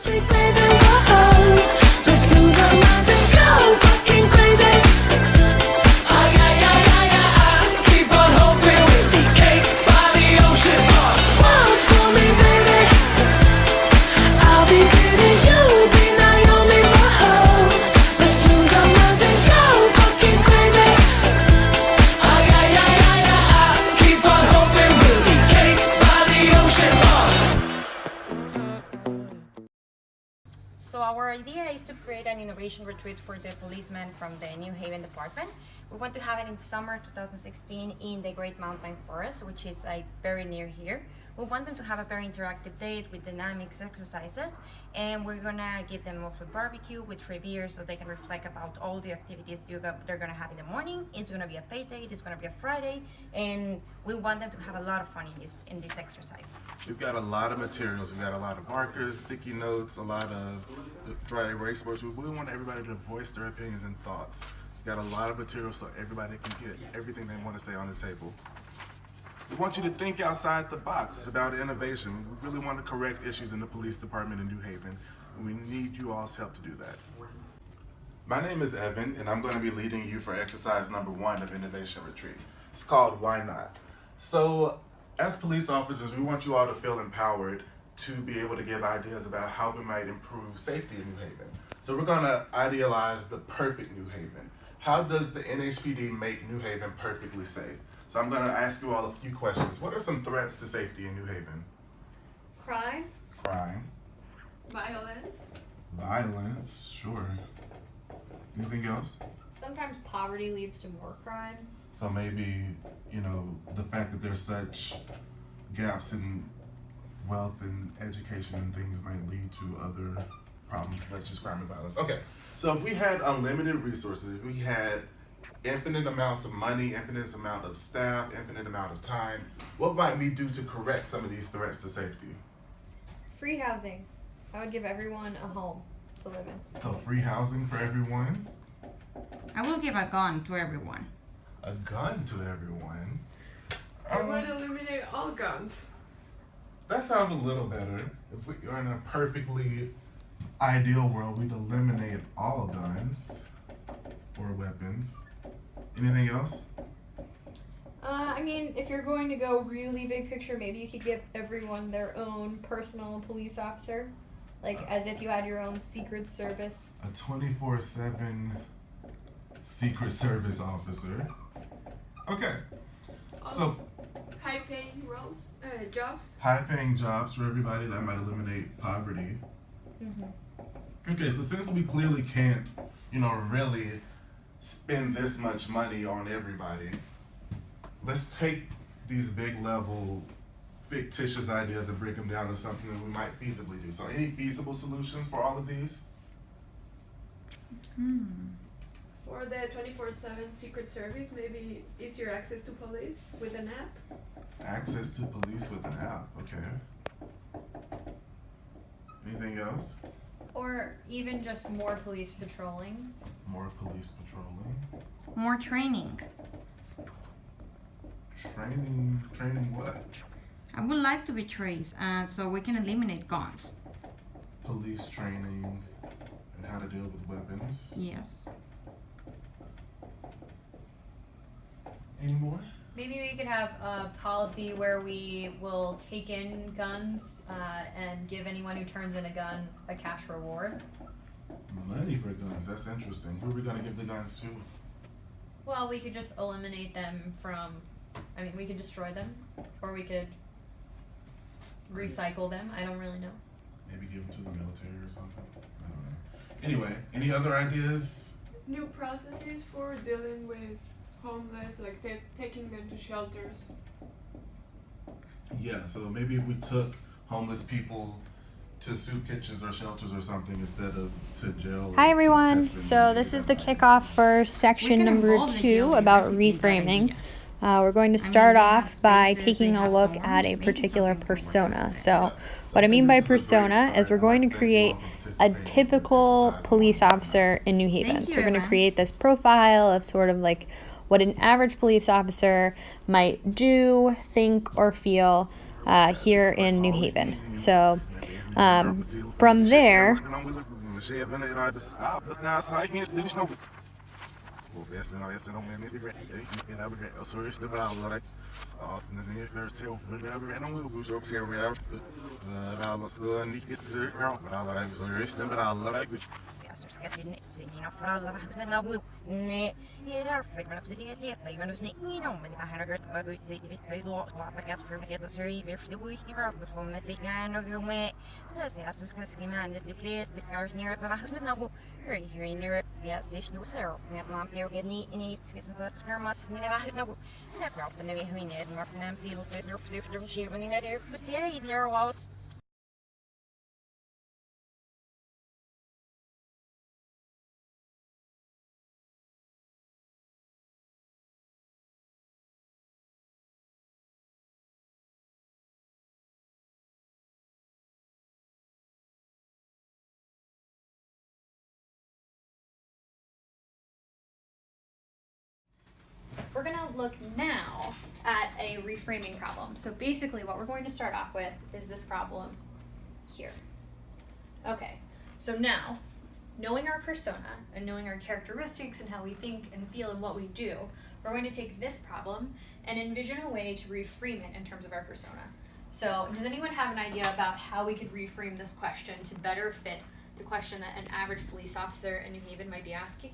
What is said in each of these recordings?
So our idea is to create an innovation retreat for the policemen from the New Haven department. We want to have it in summer 2016 in the Great Mountain Forest, which is very near here. We want them to have a very interactive date with dynamics exercises, and we're gonna give them also barbecue with free beer so they can reflect about all the activities they're gonna have in the morning. It's gonna be a pay date, it's gonna be a Friday, and we want them to have a lot of fun in this exercise. We've got a lot of materials. We've got a lot of markers, sticky notes, a lot of dry erase boards. We really want everybody to voice their opinions and thoughts. We've got a lot of materials so everybody can get everything they want to say on the table. We want you to think outside the box. It's about innovation. We really want to correct issues in the police department in New Haven, and we need you all's help to do that. My name is Evan, and I'm going to be leading you for exercise number 1 of Innovation Retreat. It's called Why Not? So, as police officers, we want you all to feel empowered to be able to give ideas about how we might improve safety in New Haven. So we're going to idealize the perfect New Haven. How does the NHPD make New Haven perfectly safe? So I'm going to ask you all a few questions. What are some threats to safety in New Haven? Crime. Crime. Violence. Violence, sure. Anything else? Sometimes poverty leads to more crime. So maybe, the fact that there's such gaps in wealth and education and things might lead to other problems such as crime and violence. Okay, so if we had unlimited resources, if we had infinite amounts of money, infinite amount of staff, infinite amount of time, what might we do to correct some of these threats to safety? Free housing. I would give everyone a home to live in. So free housing for everyone? I will give a gun to everyone. A gun to everyone? I would eliminate all guns. That sounds a little better. If we are in a perfectly ideal world, we'd eliminate all guns or weapons. Anything else? If you're going to go really big picture, maybe you could give everyone their own personal police officer. As if you had your own Secret Service. A 24/7 Secret Service officer. Okay. So High-paying jobs. high-paying jobs for everybody, that might eliminate poverty. Mm-hmm. Okay, so since we clearly can't, really spend this much money on everybody, let's take these big level fictitious ideas and break them down to something that we might feasibly do. So any feasible solutions for all of these? For the 24/7 Secret Service, maybe easier access to police with an app. Access to police with an app, okay. Anything else? Or even just more police patrolling. More police patrolling. More training. Training what? I would like to be traced, so we can eliminate guns. Police training and how to deal with weapons. Yes. Any more? Maybe we could have a policy where we will take in guns and give anyone who turns in a gun a cash reward. Money for guns, that's interesting. Who are we gonna give the guns to? Well, we could just eliminate them from, we could destroy them, or we could recycle them. I don't really know. Maybe give them to the military or something. I don't know. Anyway, any other ideas? New processes for dealing with homeless, taking them to shelters. Yeah, so maybe if we took homeless people to soup kitchens or shelters or something instead of to jail. Hi everyone. So this is the kickoff for section number 2 about reframing. We're going to start off by taking a look at a particular persona. So what I mean by persona is we're going to create a typical police officer in New Haven. So we're going to create this profile of sort of what an average police officer might do, think, or feel here in New Haven. So From there, we're gonna look now at a reframing problem. So basically what we're going to start off with is this problem here. Okay, so now, knowing our persona and knowing our characteristics and how we think and feel and what we do, we're going to take this problem and envision a way to reframe it in terms of our persona. So does anyone have an idea about how we could reframe this question to better fit the question that an average police officer in New Haven might be asking?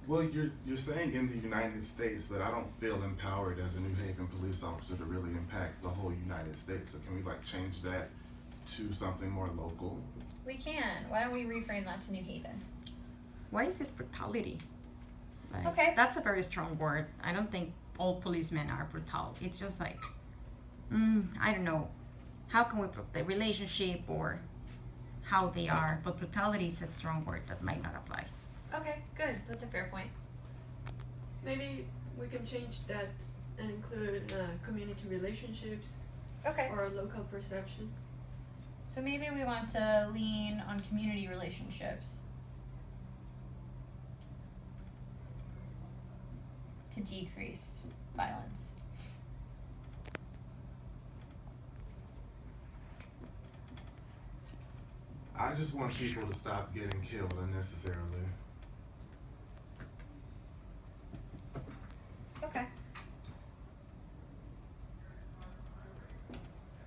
Well, you're saying in the United States, but I don't feel empowered as a New Haven police officer to really impact the whole United States. So can we change that to something more local? We can. Why don't we reframe that to New Haven? Why is it brutality? Okay. That's a very strong word. I don't think all policemen are brutal. It's just I don't know. How can we put the relationship or how they are? But brutality is a strong word that might not apply. Okay, good. That's a fair point. Maybe we can change that and include community relationships Okay. or local perception. So maybe we want to lean on community relationships to decrease violence. I just want people to stop getting killed unnecessarily. Okay.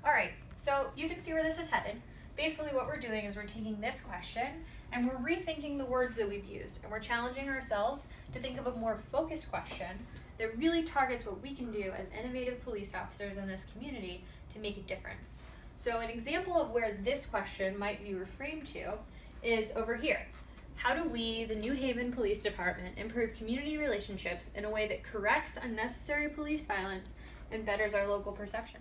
All right, so you can see where this is headed. Basically what we're doing is we're taking this question and we're rethinking the words that we've used, and we're challenging ourselves to think of a more focused question that really targets what we can do as innovative police officers in this community to make a difference. So an example of where this question might be reframed to is over here. How do we, the New Haven Police Department, improve community relationships in a way that corrects unnecessary police violence and betters our local perception?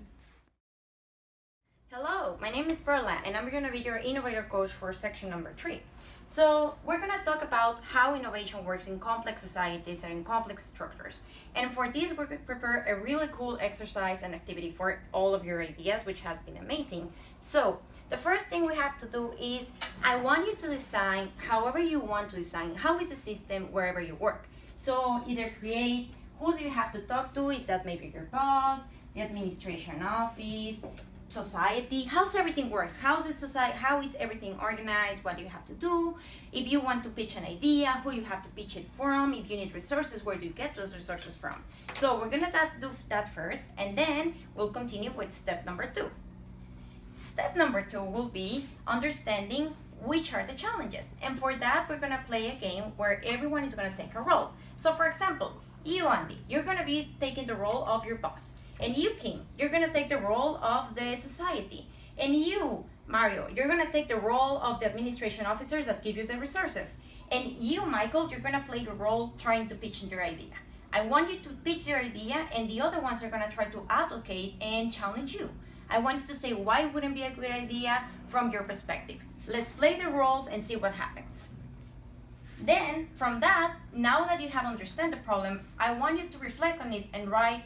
Hello, my name is Perla, and I'm going to be your innovator coach for section number 3. So we're going to talk about how innovation works in complex societies and in complex structures. And for this, we're going to prepare a really cool exercise and activity for all of your ideas, which has been amazing. So the first thing we have to do is, I want you to design however you want to design. How is the system wherever you work? So either create, who do you have to talk to? Is that maybe your boss, the administration office, society? How's everything works? How's the society? How is everything organized? What do you have to do? If you want to pitch an idea, who you have to pitch it from? If you need resources, where do you get those resources from? So we're gonna do that first, and then we'll continue with step number 2. Step number 2 will be understanding which are the challenges, and for that we're gonna play a game where everyone is gonna take a role. So for example, you, Andy, you're gonna be taking the role of your boss. And you, Kim, you're gonna take the role of the society. And you, Mario, you're gonna take the role of the administration officers that give you the resources. And you, Michael, you're gonna play the role trying to pitch your idea. I want you to pitch your idea, and the other ones are gonna try to advocate and challenge you. I want you to say why it wouldn't be a good idea from your perspective. Let's play the roles and see what happens. Then, from that, now that you have understand the problem, I want you to reflect on it and write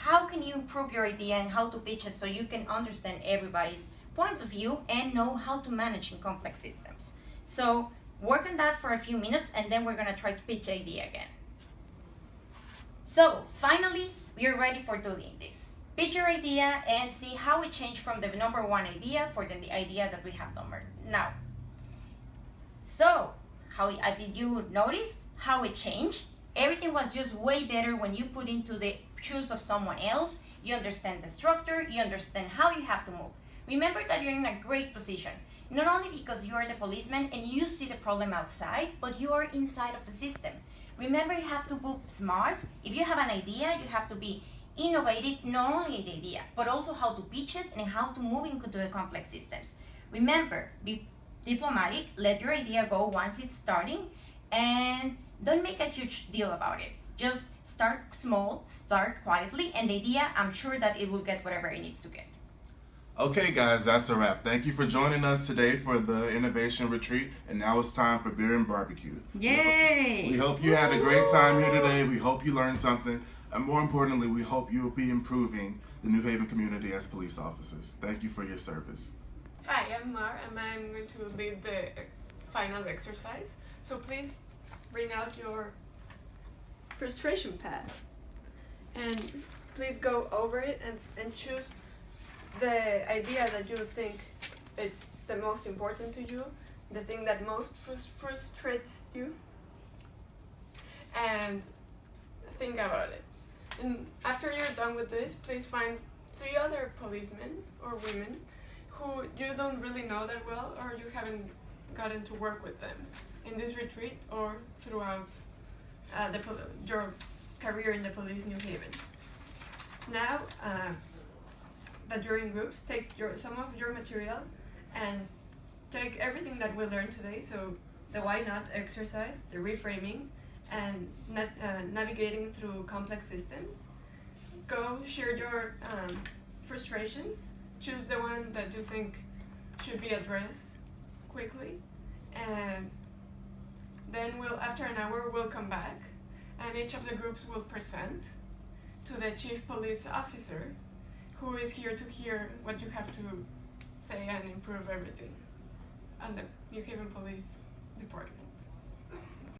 how can you improve your idea and how to pitch it so you can understand everybody's points of view and know how to manage in complex systems. So work on that for a few minutes, and then we're gonna try to pitch the idea again. So finally, we are ready for doing this. pitch your idea and see how it changed from the number one idea for the idea that we have numbered now. So, did you notice how it changed? Everything was just way better when you put into the shoes of someone else. You understand the structure, you understand how you have to move. Remember that you're in a great position, not only because you are the policeman and you see the problem outside, but you are inside of the system. Remember, you have to move smart. If you have an idea, you have to be innovative, not only the idea, but also how to pitch it and how to move into the complex systems. Remember, be diplomatic, let your idea go once it's starting, and don't make a huge deal about it. Just start small, start quietly, and the idea, I'm sure that it will get whatever it needs to get. Okay, guys, that's a wrap. Thank you for joining us today for the Innovation Retreat, and now it's time for beer and barbecue. Yay! We hope you had a great time here today. We hope you learned something, and more importantly, we hope you will be improving the New Haven community as police officers. Thank you for your service. Hi, I'm Mar, and I'm going to lead the final exercise. So please bring out your frustration pad, and please go over it and choose the idea that you think it's the most important to you, the thing that most frustrates you, and think about it. And after you're done with this, please find 3 other policemen or women who you don't really know that well, or you haven't gotten to work with them in this retreat or throughout your career in the police New Haven. Now that you're in groups, take some of your material and take everything that we learned today, so the why not exercise, the reframing, and navigating through complex systems. Go share your frustrations, choose the one that you think should be addressed quickly, and then after an hour we'll come back and each of the groups will present to the chief police officer, who is here to hear what you have to say and improve everything on the New Haven Police Department.